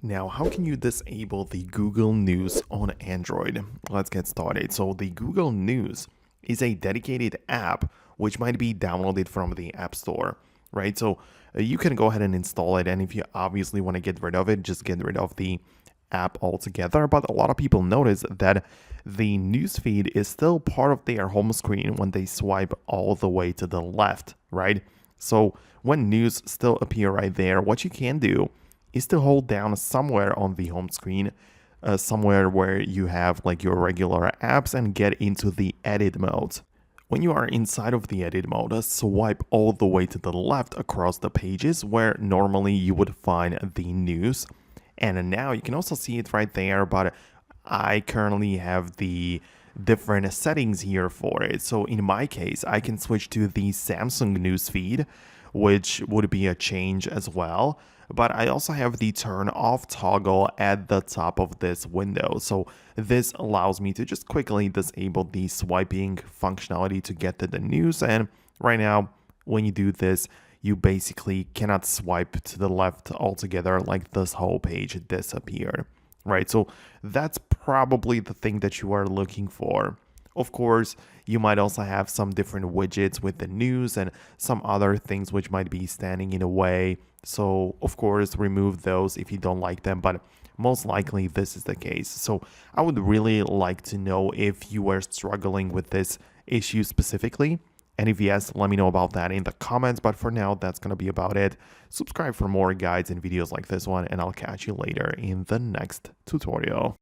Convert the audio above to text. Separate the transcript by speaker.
Speaker 1: Now, how can you disable the Google News on Android? Let's get started. So the Google News is a dedicated app which might be downloaded from the App Store, right? So you can go ahead and install it. And if you obviously want to get rid of it, just get rid of the app altogether. But a lot of people notice that the newsfeed is still part of their home screen when they swipe all the way to the left, right? So when news still appear right there, what you can do is to hold down somewhere on the home screen, somewhere where you have like your regular apps, and get into the edit mode. When you are inside of the edit mode, swipe all the way to the left across the pages where normally you would find the news. And now you can also see it right there, but I currently have the different settings here for it. So in my case, I can switch to the Samsung newsfeed, which would be a change as well. But I also have the turn off toggle at the top of this window. So this allows me to just quickly disable the swiping functionality to get to the news. And right now, when you do this, you basically cannot swipe to the left altogether, like this whole page disappeared, right? So that's probably the thing that you are looking for. Of course, you might also have some different widgets with the news and some other things which might be standing in a way. So of course, remove those if you don't like them, but most likely this is the case. So I would really like to know if you are struggling with this issue specifically. And if yes, let me know about that in the comments. But for now, that's going to be about it. Subscribe for more guides and videos like this one, and I'll catch you later in the next tutorial.